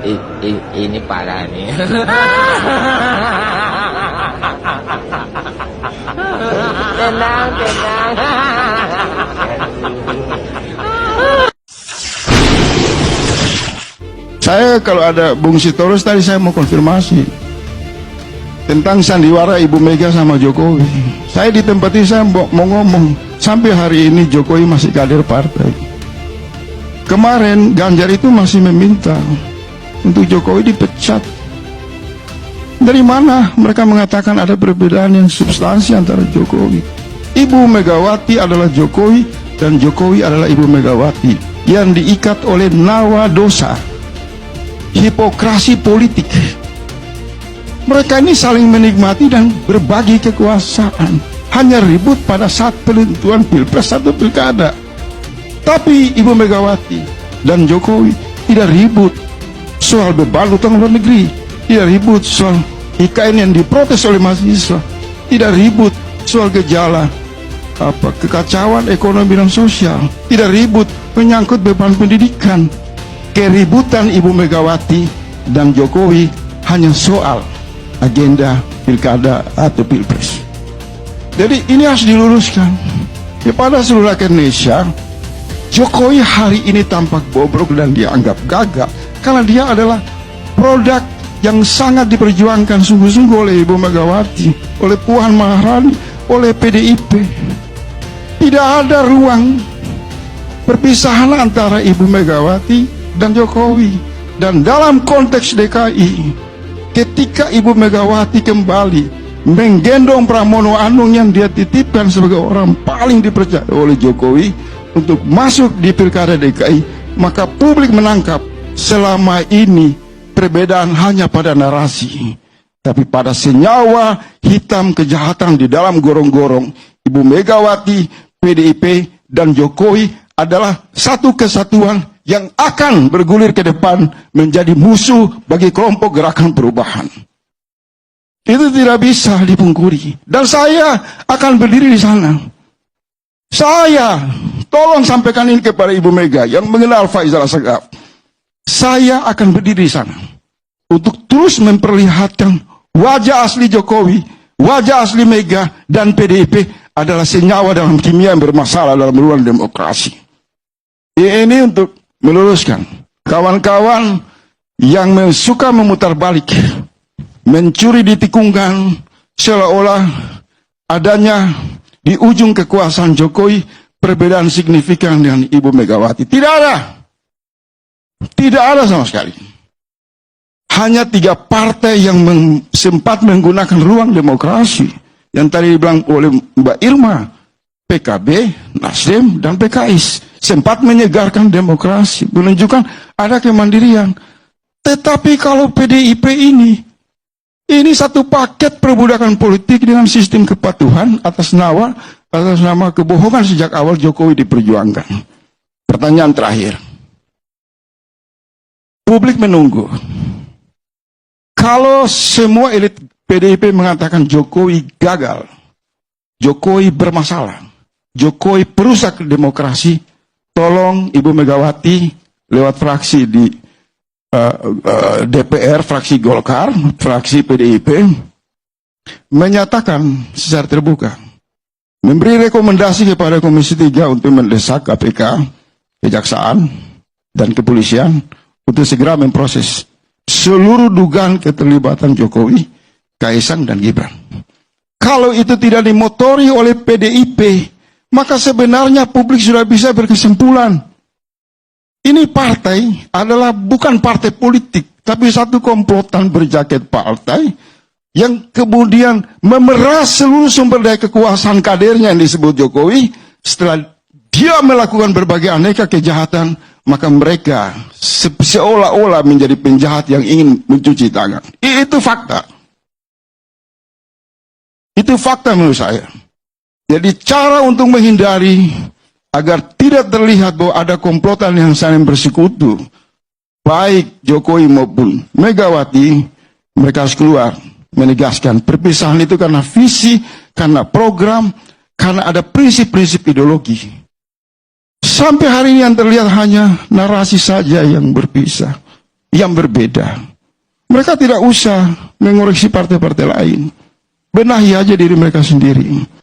Ini parah nih. Tenang. Saya kalau ada Bung Sitorus tadi saya mau konfirmasi tentang sandiwara Ibu Mega sama Jokowi. Saya di tempat ini saya mau ngomong sampai hari ini Jokowi masih kader partai. Kemarin Ganjar itu masih meminta untuk Jokowi dipecat. Dari mana mereka mengatakan ada perbedaan yang substansi antara Jokowi? Ibu Megawati adalah Jokowi dan Jokowi adalah Ibu Megawati yang diikat oleh nawa dosa, hipokrasi politik. Mereka ini saling menikmati dan berbagi kekuasaan, hanya ribut pada saat penentuan pilpres atau pilkada. Tapi Ibu Megawati dan Jokowi tidak ribut soal beban utang luar negeri, tidak ribut soal IKN yang diprotes oleh mahasiswa, tidak ribut soal gejala kekacauan ekonomi dan sosial, tidak ribut menyangkut beban pendidikan. Keributan Ibu Megawati dan Jokowi hanya soal agenda pilkada atau pilpres. Jadi ini harus diluruskan kepada seluruh rakyat Indonesia. Jokowi hari ini tampak bobrok dan dianggap gagal karena dia adalah produk yang sangat diperjuangkan sungguh-sungguh oleh Ibu Megawati, oleh Puan Maharani, oleh PDIP. Tidak ada ruang perpisahan antara Ibu Megawati dan Jokowi. Dan dalam konteks DKI, ketika Ibu Megawati kembali menggendong Pramono Anung yang dia titipkan sebagai orang paling dipercaya oleh Jokowi untuk masuk di pilkada DKI, maka publik menangkap selama ini perbedaan hanya pada narasi, tapi pada senyawa hitam kejahatan di dalam gorong-gorong. Ibu Megawati, PDIP, dan Jokowi adalah satu kesatuan yang akan bergulir ke depan menjadi musuh bagi kelompok gerakan perubahan. Itu tidak bisa dipungkiri. Dan saya akan berdiri di sana. Saya, tolong sampaikan ini kepada Ibu Mega yang mengenal Faisal Assegaf. Saya akan berdiri di sana untuk terus memperlihatkan wajah asli Jokowi, wajah asli Mega, dan PDIP adalah senyawa dalam kimia yang bermasalah dalam ruang demokrasi. Ini untuk meluruskan kawan-kawan yang suka memutar balik, mencuri di tikungan, seolah-olah adanya di ujung kekuasaan Jokowi perbedaan signifikan dengan Ibu Megawati. Tidak ada sama sekali. Hanya 3 partai yang sempat menggunakan ruang demokrasi yang tadi dibilang oleh Mbak Irma, PKB, Nasdem, dan PKS sempat menyegarkan demokrasi, menunjukkan ada kemandirian. Tetapi kalau PDIP ini satu paket perbudakan politik dengan sistem kepatuhan atas nama kebohongan sejak awal Jokowi diperjuangkan. Pertanyaan terakhir, publik menunggu. Kalau semua elit PDIP mengatakan Jokowi gagal, Jokowi bermasalah, Jokowi perusak demokrasi, tolong Ibu Megawati lewat fraksi di DPR, fraksi Golkar, fraksi PDIP, menyatakan secara terbuka, memberi rekomendasi kepada Komisi 3 untuk mendesak KPK, Kejaksaan, dan Kepolisian untuk segera memproses seluruh dugaan keterlibatan Jokowi, Kaisang, dan Gibran. Kalau itu tidak dimotori oleh PDIP, maka sebenarnya publik sudah bisa berkesimpulan. Ini partai adalah bukan partai politik, tapi satu komplotan berjaket partai yang kemudian memeras seluruh sumber daya kekuasaan kadernya yang disebut Jokowi. Setelah dia melakukan berbagai aneka kejahatan, maka mereka seolah-olah menjadi penjahat yang ingin mencuci tangan. Itu fakta. Itu fakta menurut saya. Jadi cara untuk menghindari agar tidak terlihat bahwa ada komplotan yang saling bersekutu, baik Jokowi maupun Megawati, mereka harus keluar menegaskan perpisahan itu karena visi, karena program, karena ada prinsip-prinsip ideologi. Sampai hari ini yang terlihat hanya narasi saja yang berpisah. yang berbeda. Mereka tidak usah mengoreksi partai-partai lain. Benahi aja diri mereka sendiri.